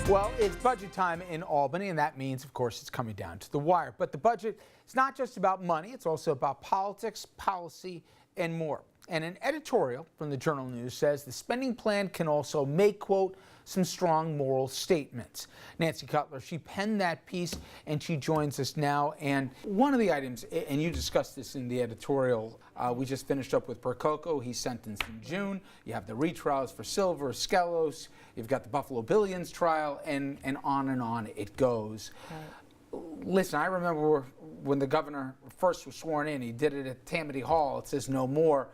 Well, it's budget time in Albany, and that means, of course, it's coming down to the wire. But the budget is not just about money, it's also about politics, policy, and more. And an editorial from the Journal News says the spending plan can also make, quote, some strong moral statements. Nancy Cutler, she penned that piece, and she joins us now. And one of the items, and you discussed this in the editorial, we just finished up with Percoco. He's sentenced in June. You have the retrials for Silver, Skelos. You've got the Buffalo Billions trial, and on it goes. Right. Listen, I remember when the governor first was sworn in, he did it at Tammany Hall. It says no more.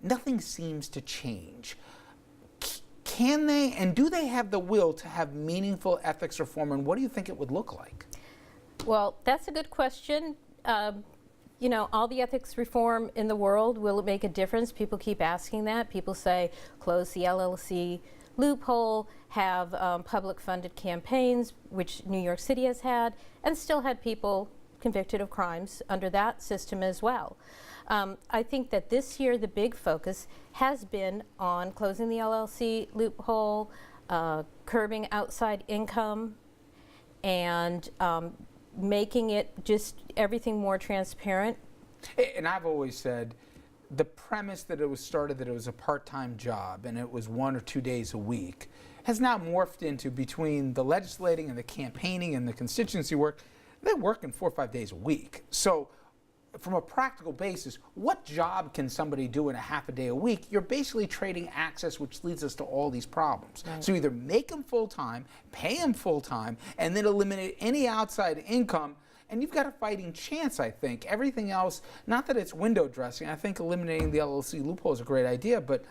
Nothing seems to change. Can they, and do they have the will to have meaningful ethics reform, and what do you think it would look like? Well, that's a good question. You know, all the ethics reform in the world, will it make a difference? People keep asking that. People say, close the LLC loophole, have public funded campaigns, which New York City has had, and still had people convicted of crimes under that system as well. I think that this year the big focus has been on closing the LLC loophole, curbing outside income, and making it just everything more transparent. And I've always said the premise that it was started that it was a part-time job and it was 1 or 2 days a week has now morphed into, between the legislating and the campaigning and the constituency work, they're working 4 or 5 days a week. So from a practical basis, what job can somebody do in a half a day a week? You're basically trading access, which leads us to all these problems. Right. So either make them full-time, pay them full-time, and then eliminate any outside income, and you've got a fighting chance, I think. Everything else, not that it's window dressing, I think eliminating the LLC loophole is a great idea, but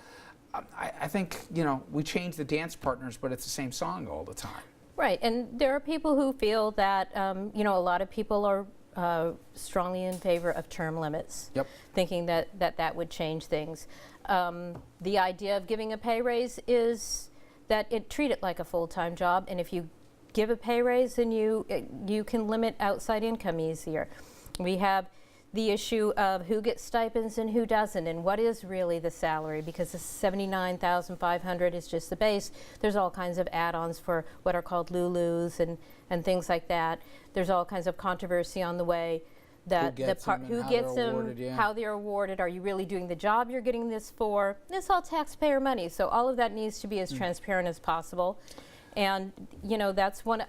I think, you know, we change the dance partners, but it's the same song all the time. Right, and there are people who feel that, you know, a lot of people are strongly in favor of term limits, yep, thinking that would change things. The idea of giving a pay raise is that it treat it like a full-time job, and if you give a pay raise, then you can limit outside income easier. We have the issue of who gets stipends and who doesn't, and what is really the salary, because the $79,500 is just the base. There's all kinds of add-ons for what are called Lulus and things like that. There's all kinds of controversy on the way that who gets them, yeah, how they're awarded. Are you really doing the job you're getting this for? It's all taxpayer money, so all of that needs to be as transparent as possible. And you know, that's one.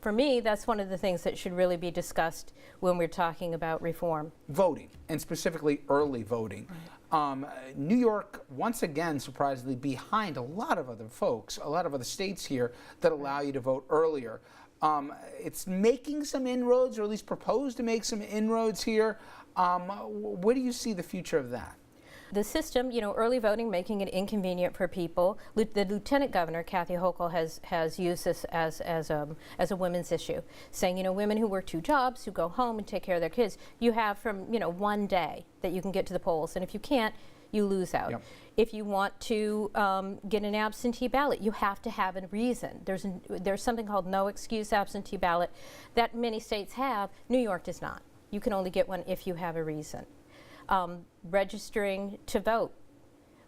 For me, that's one of the things that should really be discussed when we're talking about reform. Voting, and specifically early voting. Right. New York, once again, surprisingly, behind a lot of other folks, a lot of other states here that allow you to vote earlier. It's making some inroads, or at least proposed to make some inroads here. Where do you see the future of that? The system, you know, early voting, making it inconvenient for people. The Lieutenant Governor, Kathy Hochul, has used this as a women's issue, saying, you know, women who work 2 jobs, who go home and take care of their kids, you have from, you know, 1 day that you can get to the polls, and if you can't, you lose out. Yep. If you want to get an absentee ballot, you have to have a reason. There's something called no excuse absentee ballot that many states have. New York does not. You can only get one if you have a reason. Registering to vote.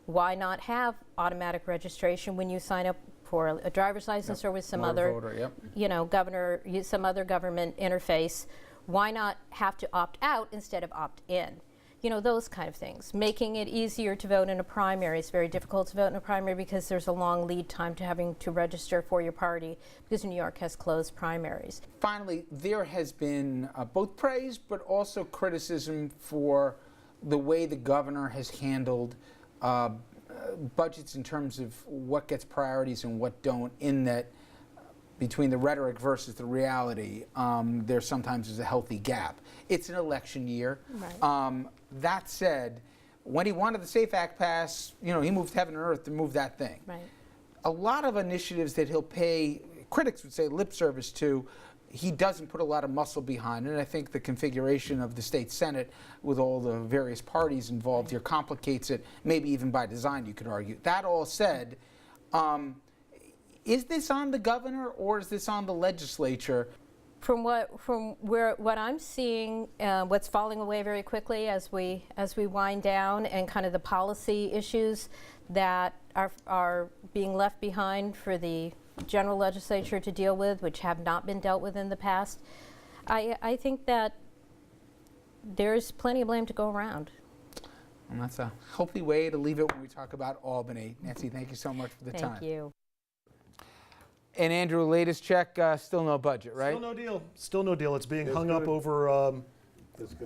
Why not have automatic registration when you sign up for a driver's license, yep, or with some other voter, yep, you know, some other government interface? Why not have to opt out instead of opt in? You know, those kind of things. Making it easier to vote in a primary. It's very difficult to vote in a primary because there's a long lead time to having to register for your party, because New York has closed primaries. Finally, there has been both praise but also criticism for the way the governor has handled budgets in terms of what gets priorities and what don't, in that between the rhetoric versus the reality, there sometimes is a healthy gap. It's an election year. Right. That said, when he wanted the SAFE Act passed, you know, he moved heaven and earth to move that thing. Right. A lot of initiatives that he'll pay, critics would say, lip service to, he doesn't put a lot of muscle behind it. And I think the configuration of the state Senate with all the various parties involved here complicates it, maybe even by design, you could argue. That all said, is this on the governor or is this on the legislature? From what I'm seeing, what's falling away very quickly as we wind down, and kind of the policy issues that are being left behind for the general legislature to deal with, which have not been dealt with in the past. I think that there's plenty of blame to go around. And that's a healthy way to leave it when we talk about Albany. Nancy, thank you so much for the time. Thank you. And Andrew, latest check, still no budget, right? Still no deal. Still no deal. It's being hung up over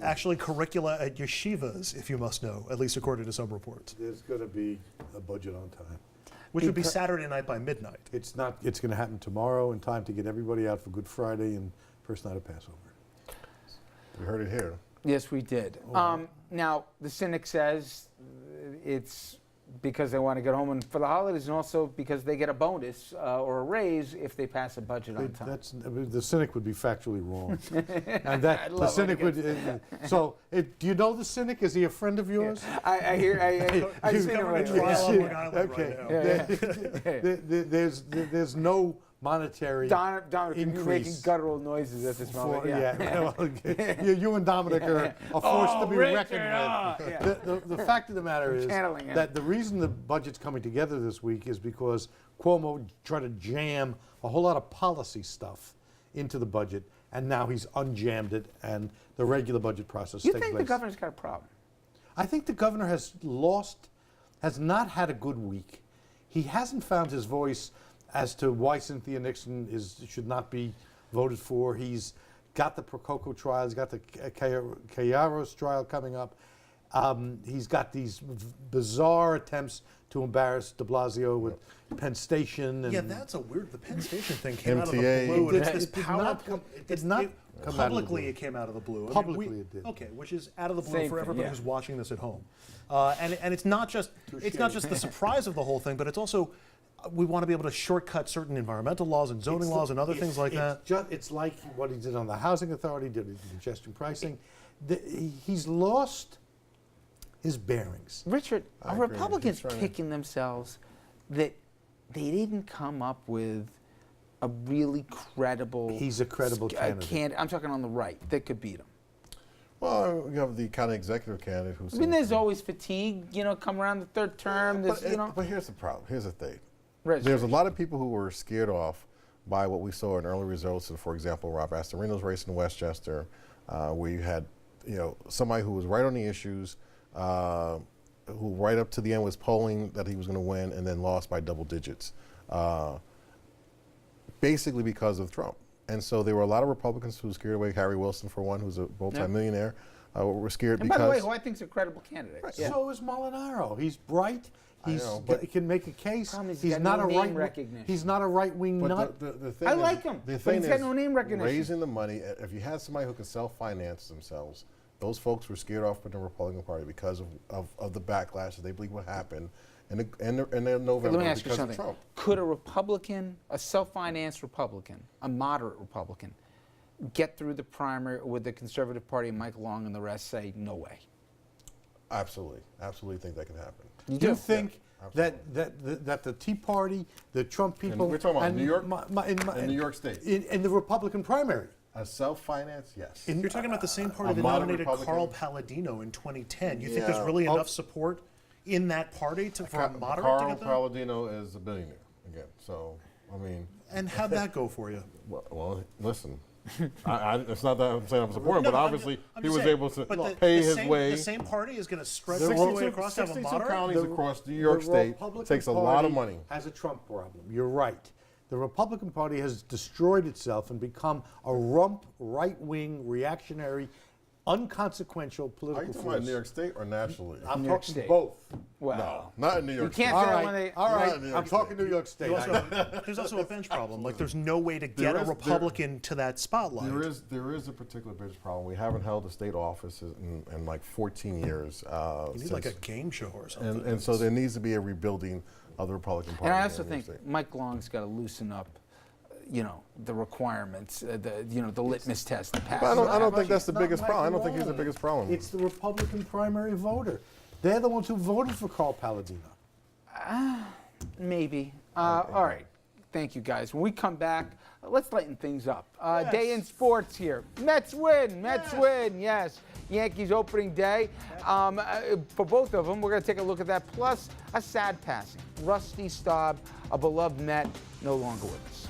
actually curricula at yeshivas, if you must know, at least according to some reports. There's going to be a budget on time. Which would be Saturday night by midnight. It's not. It's going to happen tomorrow in time to get everybody out for Good Friday and first night of Passover. We heard it here. Yes, we did. Now, the cynic says it's because they want to get home and for the holidays, and also because they get a bonus or a raise if they pass a budget on time. The cynic would be factually wrong, and that the cynic would. Do you know the cynic? Is he a friend of yours? I hear. I've seen it right trial on Long now. Island right now. There's no monetary Dominic, you're making increase guttural noises at this moment. You and Dominic are forced to be Richard, reckoned with. The fact of the matter is channeling him. that the reason the budget's coming together this week is because Cuomo tried to jam a whole lot of policy stuff into the budget, and now he's unjammed it, and the regular budget process You takes think place. the governor's got a problem? I think the governor has not had a good week. He hasn't found his voice as to why Cynthia Nixon should not be voted for. He's got the Prococo trial. He's got the Cayaros trial coming up. He's got these bizarre attempps to embarrass de Blasio with Penn Station. And Yeah, that's a weird. The Penn Station thing came out of the MTA. blue. It did not come out of the publicly, blue. it came out of the blue. Publicly it did. Okay, which is out of the blue Same for thing, everybody yeah. who's watching this at home. And it's not just the surprise of the whole thing, but it's also we want to be able to shortcut certain environmental laws and zoning laws and other things like that. It's like what he did on the housing authority, did congestion pricing. He's lost his bearings. Richard, I are agree. Republicans He's trying to- kicking themselves that they didn't come up with a really credible... He's a credible candidate. I'm talking on the right that could beat him. Well, you have the county executive candidate who's. I mean, there's always fatigue, come around the third term. But, There's, but here's the problem. Here's the thing. Right. There's a lot of people who were scared off by what we saw in early results. For example, Rob Astorino's race in Westchester, where you had, somebody who was right on the issues, who right up to the end was polling that he was going to win, and then lost by double digits, basically because of Trump. And so there were a lot of Republicans who were scared away. Harry Wilson, for one, who's a multi-millionaire, were scared and because. by the way, who I think is a credible candidate. Right. Yeah. So is Molinaro. He's bright. He can make a case. Problem is He's got not no a name right. recognition. He's not a right-wing nut. But the thing I is, like him, The but thing he's got is, no name recognition. raising the money. If you had somebody who can self-finance themselves, those folks were scared off with the Republican Party because of the backlash that they believe would happen in November Let me ask you because something. of Trump. Could a Republican, a self-financed Republican, a moderate Republican, get through the primary with the Conservative Party and Mike Long and the rest say, no way? Absolutely think that can happen. You think Yeah, that the Tea Party, the Trump people, we're talking about and New York, in New York State, in the Republican primary. a self-finance, yes. You're talking about the same party that moderate nominated Republican. Carl Palladino in 2010. You think Yeah. there's really enough support in that party for a moderate to Carl get that? Palladino is a billionaire again. So I mean, And how'd that go for you? well listen. It's not that I'm saying I'm supporting, but obviously I'm he just was saying, able to but pay the his same, way. The same party is going to stretch The all the way across to have a 62 moderate? counties across New York State takes a lot of money. Has a Trump problem. You're right. The Republican Party has destroyed itself and become a rump, right-wing, reactionary, unconsequential Are political you talking force. about New York State or nationally? I'm New York talking State. both. Wow. No, not in New You York can't State. All say right, when they... all right. Not New York I'm talking State. New York State. There's also a bench problem. Like there's no way to get a Republican to that spotlight. There is a particular bench problem. We haven't held a state office in like 14 years. You need like a game show or something. and so there needs to be a rebuilding of the Republican Party. And I in also New York think State. Mike Long's got to loosen up, the requirements, the litmus test. The pass. But I don't think that's the Not biggest Mike problem. I don't think he's the Long. biggest problem. It's the Republican primary voter. They're the ones who voted for Carl Palladino. Maybe. All right. Thank you, guys. When we come back, let's lighten things up. Day in sports here. Mets win. Mets win. Yes. Yankees opening day. For both of them, we're going to take a look at that. Plus, a sad passing. Rusty Staub, a beloved Met, no longer with us.